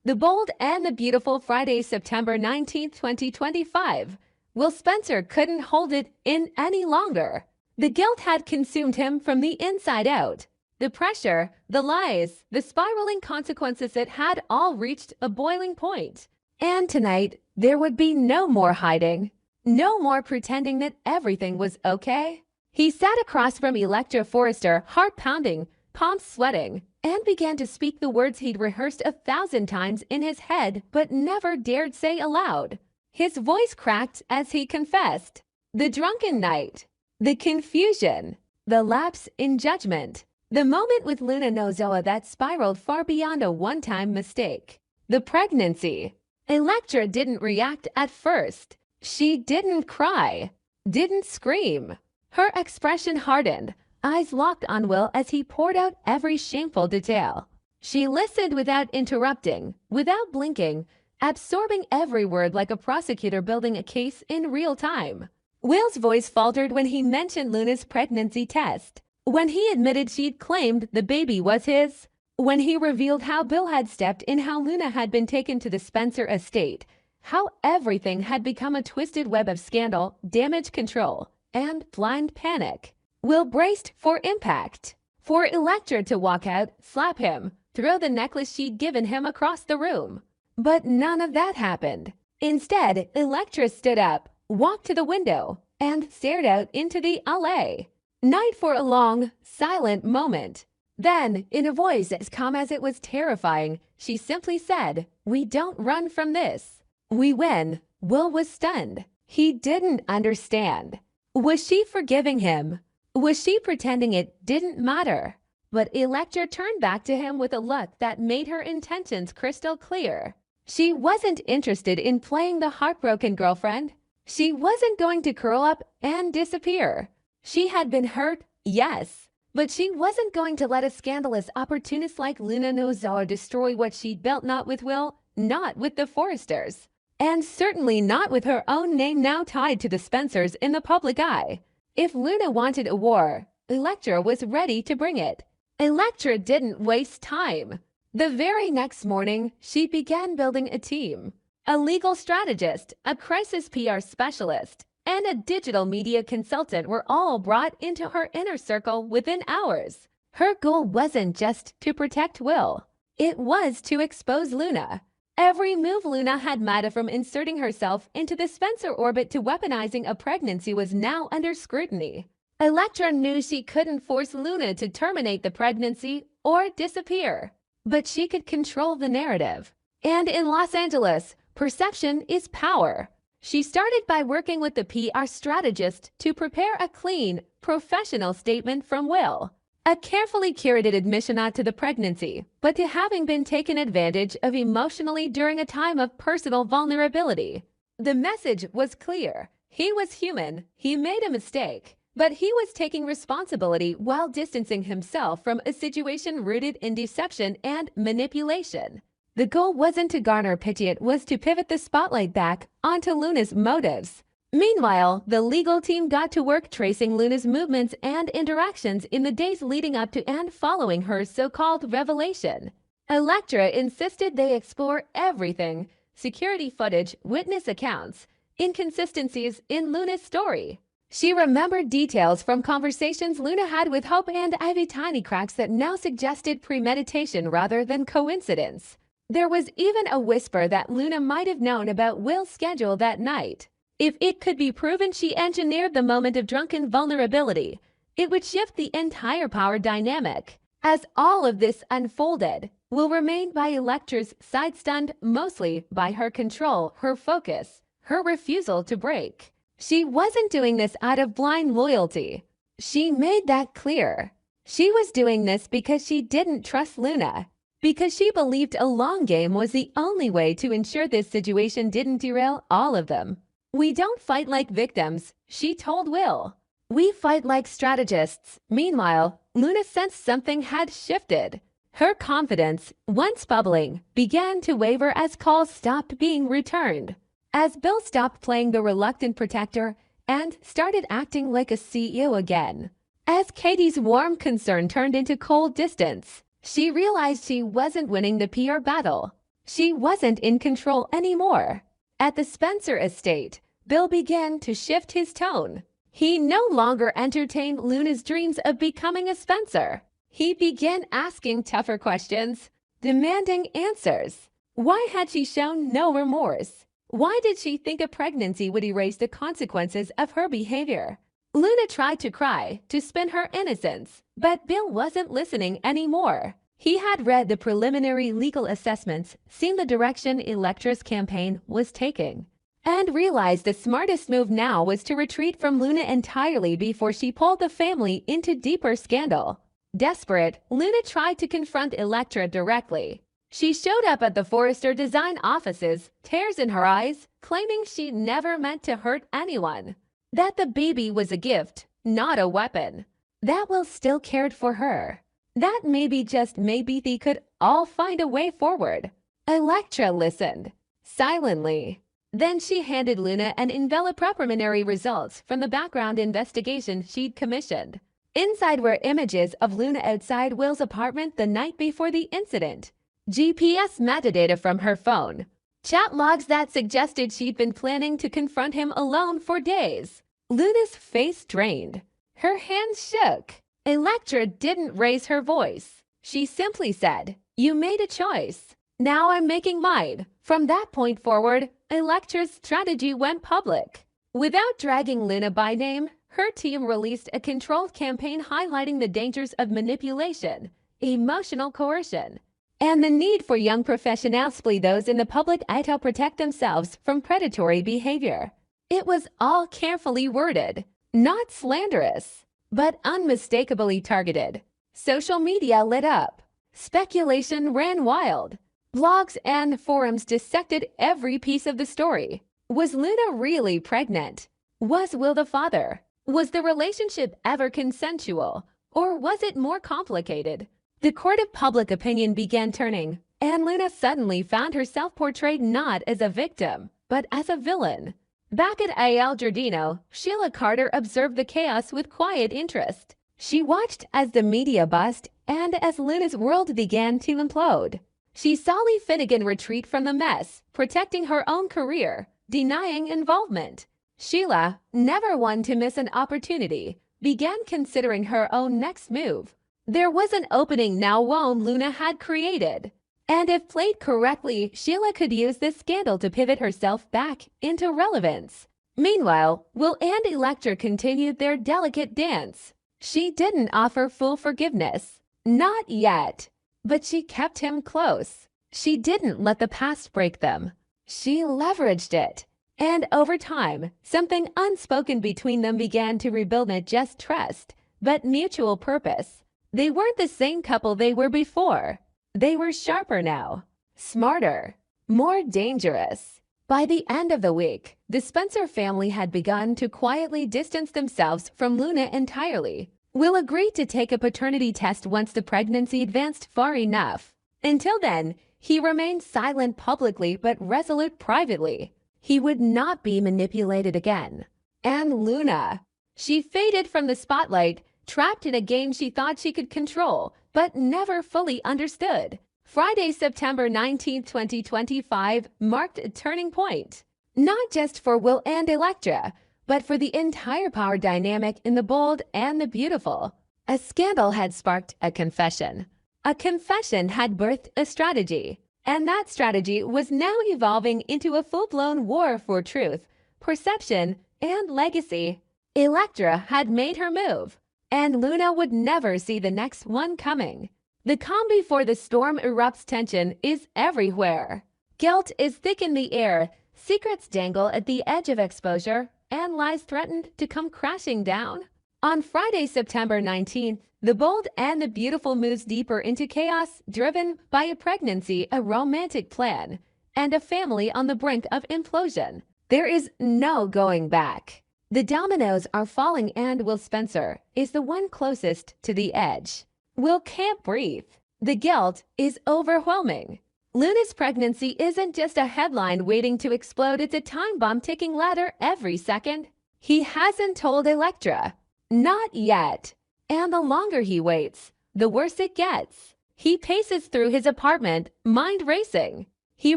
The Bold and the Beautiful, Friday, September 19th, 2025. Will Spencer couldn't hold it in any longer. The guilt had consumed him from the inside out. The pressure, the lies, the spiraling consequences, it had all reached a boiling point. And tonight, there would be no more hiding. No more pretending that everything was okay. He sat across from Electra Forrester, heart pounding, palms sweating, and began to speak the words he'd rehearsed 1,000 times in his head but never dared say aloud. His voice cracked as he confessed. The drunken night, the confusion, the lapse in judgment, the moment with Luna Nozoa that spiraled far beyond a one-time mistake. The pregnancy. Electra didn't react at first. She didn't cry, didn't scream. Her expression hardened, eyes locked on Will as he poured out every shameful detail. She listened without interrupting, without blinking, absorbing every word like a prosecutor building a case in real time. Will's voice faltered when he mentioned Luna's pregnancy test, when he admitted she'd claimed the baby was his, when he revealed how Bill had stepped in, how Luna had been taken to the Spencer estate, how everything had become a twisted web of scandal, damage control, and blind panic. Will braced for impact, for Electra to walk out, slap him, throw the necklace she'd given him across the room. But none of that happened. Instead, Electra stood up, walked to the window, and stared out into the LA night for a long, silent moment. Then, in a voice as calm as it was terrifying, she simply said, "We don't run from this. We win." Will was stunned. He didn't understand. Was she forgiving him? Was she pretending it didn't matter? But Electra turned back to him with a look that made her intentions crystal clear. She wasn't interested in playing the heartbroken girlfriend. She wasn't going to curl up and disappear. She had been hurt, yes, but she wasn't going to let a scandalous opportunist like Luna Nozoa destroy what she'd built, not with Will, not with the Forresters, and certainly not with her own name now tied to the Spencers in the public eye. If Luna wanted a war, Electra was ready to bring it. Electra didn't waste time. The very next morning, she began building a team. A legal strategist, a crisis PR specialist, and a digital media consultant were all brought into her inner circle within hours. Her goal wasn't just to protect Will. It was to expose Luna. Every move Luna had made, from inserting herself into the Spencer orbit to weaponizing a pregnancy, was now under scrutiny. Electra knew she couldn't force Luna to terminate the pregnancy or disappear, but she could control the narrative. And in Los Angeles, perception is power. She started by working with the PR strategist to prepare a clean, professional statement from Will. A carefully curated admission not to the pregnancy, but to having been taken advantage of emotionally during a time of personal vulnerability. The message was clear. He was human, he made a mistake, but he was taking responsibility while distancing himself from a situation rooted in deception and manipulation. The goal wasn't to garner pity, it was to pivot the spotlight back onto Luna's motives. Meanwhile, the legal team got to work tracing Luna's movements and interactions in the days leading up to and following her so-called revelation. Electra insisted they explore everything: security footage, witness accounts, inconsistencies in Luna's story. She remembered details from conversations Luna had with Hope and Ivy, tiny cracks that now suggested premeditation rather than coincidence. There was even a whisper that Luna might have known about Will's schedule that night. If it could be proven she engineered the moment of drunken vulnerability, it would shift the entire power dynamic. As all of this unfolded, Will remained by Electra's side, stunned mostly by her control, her focus, her refusal to break. She wasn't doing this out of blind loyalty. She made that clear. She was doing this because she didn't trust Luna, because she believed a long game was the only way to ensure this situation didn't derail all of them. "We don't fight like victims," she told Will. "We fight like strategists." Meanwhile, Luna sensed something had shifted. Her confidence, once bubbling, began to waver as calls stopped being returned, as Bill stopped playing the reluctant protector and started acting like a CEO again. As Katie's warm concern turned into cold distance, she realized she wasn't winning the PR battle. She wasn't in control anymore. At the Spencer estate, Bill began to shift his tone. He no longer entertained Luna's dreams of becoming a Spencer. He began asking tougher questions, demanding answers. Why had she shown no remorse? Why did she think a pregnancy would erase the consequences of her behavior? Luna tried to cry, to spin her innocence, but Bill wasn't listening anymore. He had read the preliminary legal assessments, seen the direction Electra's campaign was taking, and realized the smartest move now was to retreat from Luna entirely before she pulled the family into deeper scandal. Desperate, Luna tried to confront Electra directly. She showed up at the Forrester Design offices, tears in her eyes, claiming she never meant to hurt anyone. That the baby was a gift, not a weapon. That Will still cared for her. That maybe, just maybe, they could all find a way forward. Electra listened, silently. Then she handed Luna an envelope preliminary results from the background investigation she'd commissioned. Inside were images of Luna outside Will's apartment the night before the incident, GPS metadata from her phone, chat logs that suggested she'd been planning to confront him alone for days. Luna's face drained. Her hands shook. Electra didn't raise her voice. She simply said, "You made a choice. Now I'm making mine." From that point forward, Electra's strategy went public. Without dragging Luna by name, her team released a controlled campaign highlighting the dangers of manipulation, emotional coercion, and the need for young professionals, those in the public eye, to protect themselves from predatory behavior. It was all carefully worded, not slanderous, but unmistakably targeted. Social media lit up. Speculation ran wild. Blogs and forums dissected every piece of the story. Was Luna really pregnant? Was Will the father? Was the relationship ever consensual, or was it more complicated? The court of public opinion began turning, and Luna suddenly found herself portrayed not as a victim, but as a villain. Back at A.L. Giardino, Sheila Carter observed the chaos with quiet interest. She watched as the media buzzed and as Luna's world began to implode. She saw Lee Finnegan retreat from the mess, protecting her own career, denying involvement. Sheila, never one to miss an opportunity, began considering her own next move. There was an opening now Luna had created, and if played correctly, Sheila could use this scandal to pivot herself back into relevance. Meanwhile, Will and Electra continued their delicate dance. She didn't offer full forgiveness. Not yet. But she kept him close. She didn't let the past break them. She leveraged it. And over time, something unspoken between them began to rebuild not just trust, but mutual purpose. They weren't the same couple they were before. They were sharper now, smarter, more dangerous. By the end of the week, the Spencer family had begun to quietly distance themselves from Luna entirely. Will agreed to take a paternity test once the pregnancy advanced far enough. Until then, he remained silent publicly but resolute privately. He would not be manipulated again. And Luna, she faded from the spotlight, trapped in a game she thought she could control, but never fully understood. Friday, September 19, 2025, marked a turning point. Not just for Will and Electra, but for the entire power dynamic in The Bold and the Beautiful. A scandal had sparked a confession. A confession had birthed a strategy. And that strategy was now evolving into a full-blown war for truth, perception, and legacy. Electra had made her move, and Luna would never see the next one coming. The calm before the storm erupts. Tension is everywhere. Guilt is thick in the air, secrets dangle at the edge of exposure, and lies threatened to come crashing down. On Friday, September 19th, The Bold and the Beautiful moves deeper into chaos, driven by a pregnancy, a romantic plan, and a family on the brink of implosion. There is no going back. The dominoes are falling, and Will Spencer is the one closest to the edge. Will can't breathe. The guilt is overwhelming. Luna's pregnancy isn't just a headline waiting to explode, it's a time bomb ticking louder every second. He hasn't told Electra. Not yet. And the longer he waits, the worse it gets. He paces through his apartment, mind racing. He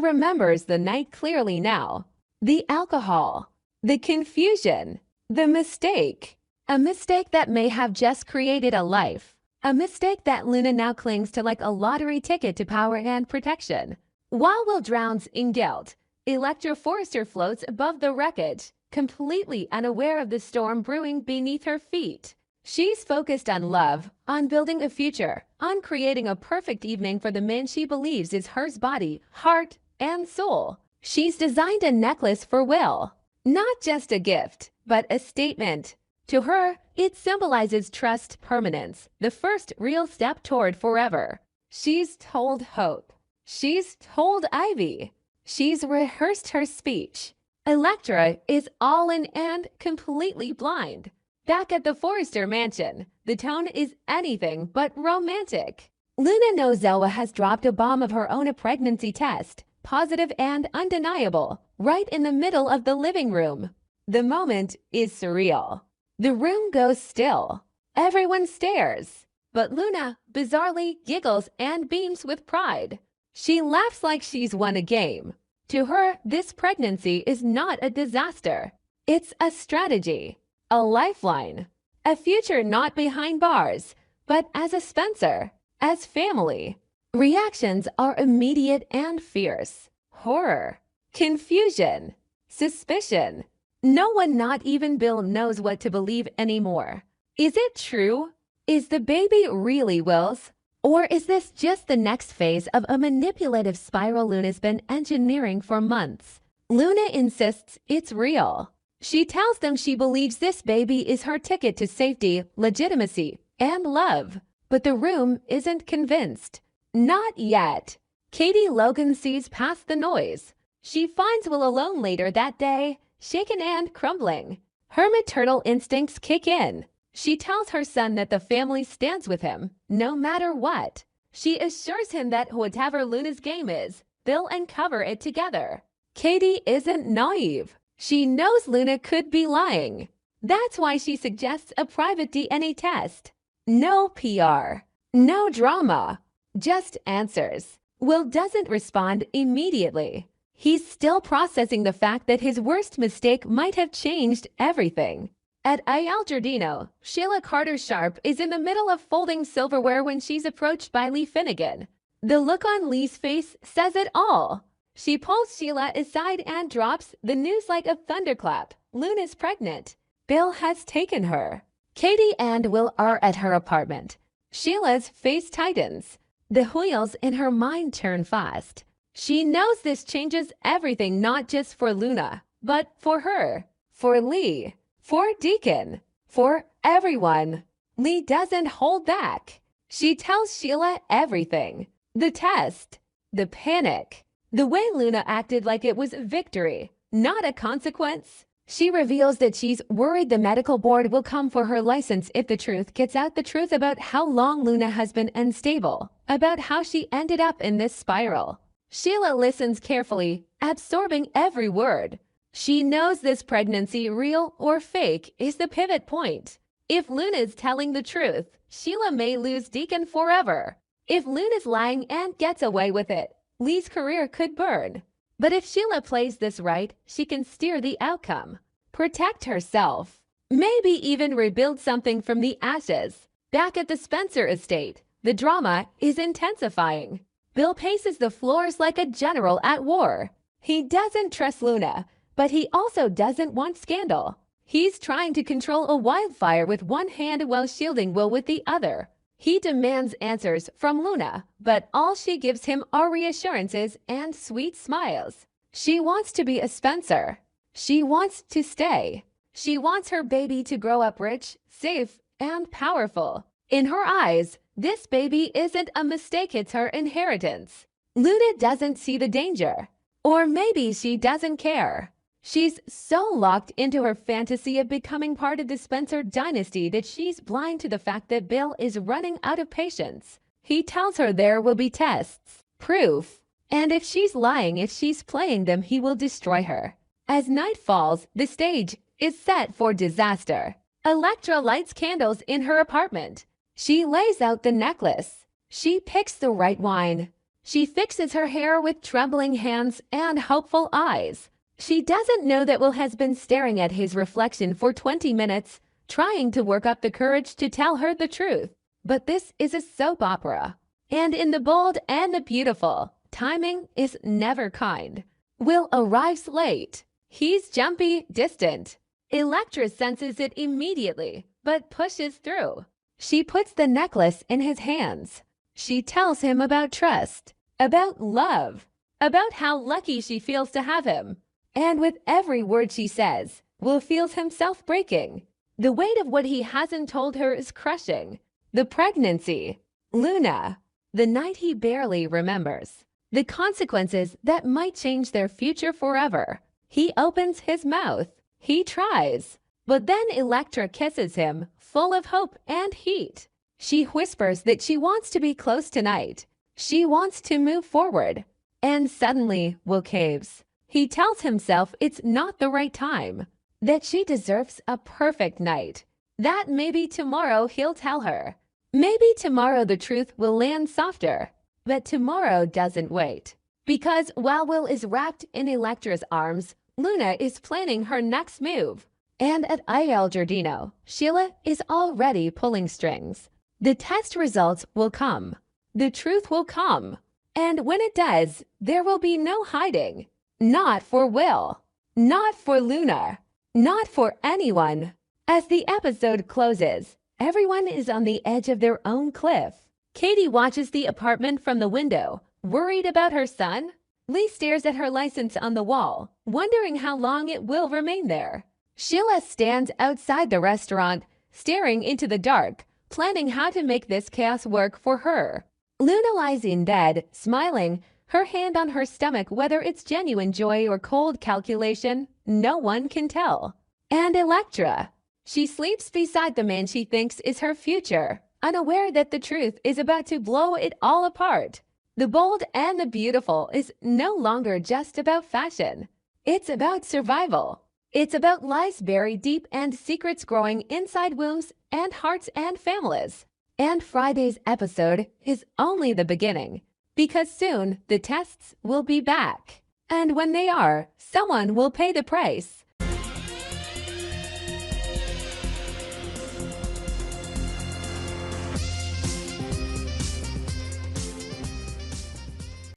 remembers the night clearly now. The alcohol, the confusion, the mistake. A mistake that may have just created a life. A mistake that Luna now clings to like a lottery ticket to power and protection. While Will drowns in guilt, Electra Forrester floats above the wreckage, completely unaware of the storm brewing beneath her feet. She's focused on love, on building a future, on creating a perfect evening for the man she believes is hers body, heart, and soul. She's designed a necklace for Will. Not just a gift, but a statement. To her, it symbolizes trust, permanence, the first real step toward forever. She's told Hope. She's told Ivy. She's rehearsed her speech. Electra is all in and completely blind. Back at the Forrester mansion, the tone is anything but romantic. Luna knows Zelwa has dropped a bomb of her own, a pregnancy test, positive and undeniable, right in the middle of the living room. The moment is surreal. The room goes still. Everyone stares. But Luna bizarrely giggles and beams with pride. She laughs like she's won a game. To her, this pregnancy is not a disaster. It's a strategy, a lifeline, a future not behind bars, but as a Spencer, as family. Reactions are immediate and fierce. Horror, confusion, suspicion. No one, not even Bill, knows what to believe anymore. Is it true? Is the baby really Will's? Or is this just the next phase of a manipulative spiral Luna's been engineering for months? Luna insists it's real. She tells them she believes this baby is her ticket to safety, legitimacy, and love. But the room isn't convinced. Not yet. Katie Logan sees past the noise. She finds Will alone later that day, shaken and crumbling. Her maternal instincts kick in. She tells her son that the family stands with him, no matter what. She assures him that whatever Luna's game is, they'll uncover it together. Katie isn't naive. She knows Luna could be lying. That's why she suggests a private DNA test. No PR. No drama. Just answers. Will doesn't respond immediately. He's still processing the fact that his worst mistake might have changed everything. At Il Giardino, Sheila Carter-Sharp is in the middle of folding silverware when she's approached by Lee Finnegan. The look on Lee's face says it all. She pulls Sheila aside and drops the news like a thunderclap. Luna's pregnant. Bill has taken her. Katie and Will are at her apartment. Sheila's face tightens. The wheels in her mind turn fast. She knows this changes everything, not just for Luna, but for her, for Lee, for Deacon, for everyone. Lee doesn't hold back. She tells Sheila everything. The test, the panic, the way Luna acted like it was a victory, not a consequence. She reveals that she's worried the medical board will come for her license if the truth gets out, the truth about how long Luna has been unstable, about how she ended up in this spiral. Sheila listens carefully, absorbing every word. She knows this pregnancy, real or fake, is the pivot point. If Luna's telling the truth, Sheila may lose Deacon forever. If Luna's lying and gets away with it, Lee's career could burn. But if Sheila plays this right, she can steer the outcome, protect herself, maybe even rebuild something from the ashes. Back at the Spencer estate, the drama is intensifying. Bill paces the floors like a general at war. He doesn't trust Luna, but he also doesn't want scandal. He's trying to control a wildfire with one hand while shielding Will with the other. He demands answers from Luna, but all she gives him are reassurances and sweet smiles. She wants to be a Spencer. She wants to stay. She wants her baby to grow up rich, safe, and powerful. In her eyes, this baby isn't a mistake, it's her inheritance. Luna doesn't see the danger. Or maybe she doesn't care. She's so locked into her fantasy of becoming part of the Spencer dynasty that she's blind to the fact that Bill is running out of patience. He tells her there will be tests, proof, and if she's lying, if she's playing them, he will destroy her. As night falls, the stage is set for disaster. Electra lights candles in her apartment. She lays out the necklace. She picks the right wine. She fixes her hair with trembling hands and hopeful eyes. She doesn't know that Will has been staring at his reflection for 20 minutes, trying to work up the courage to tell her the truth. But this is a soap opera. And in The Bold and the Beautiful, timing is never kind. Will arrives late. He's jumpy, distant. Electra senses it immediately, but pushes through. She puts the necklace in his hands. She tells him about trust, about love, about how lucky she feels to have him. And with every word she says, Will feels himself breaking. The weight of what he hasn't told her is crushing. The pregnancy, Luna, the night he barely remembers, the consequences that might change their future forever. He opens his mouth. He tries. But then Electra kisses him, full of hope and heat. She whispers that she wants to be close tonight. She wants to move forward. And suddenly, Will caves. He tells himself it's not the right time, that she deserves a perfect night, that maybe tomorrow he'll tell her. Maybe tomorrow the truth will land softer. But tomorrow doesn't wait. Because while Will is wrapped in Electra's arms, Luna is planning her next move. And at Il Giardino, Sheila is already pulling strings. The test results will come. The truth will come. And when it does, there will be no hiding. Not for Will. Not for Luna. Not for anyone. As the episode closes, everyone is on the edge of their own cliff. Katie watches the apartment from the window, worried about her son. Lee stares at her license on the wall, wondering how long it will remain there. Sheila stands outside the restaurant, staring into the dark, planning how to make this chaos work for her. Luna lies in bed, smiling, her hand on her stomach. Whether it's genuine joy or cold calculation, no one can tell. And Electra. She sleeps beside the man she thinks is her future, unaware that the truth is about to blow it all apart. The Bold and the Beautiful is no longer just about fashion. It's about survival. It's about lies buried deep and secrets growing inside wombs and hearts and families. And Friday's episode is only the beginning, because soon the tests will be back. And when they are, someone will pay the price.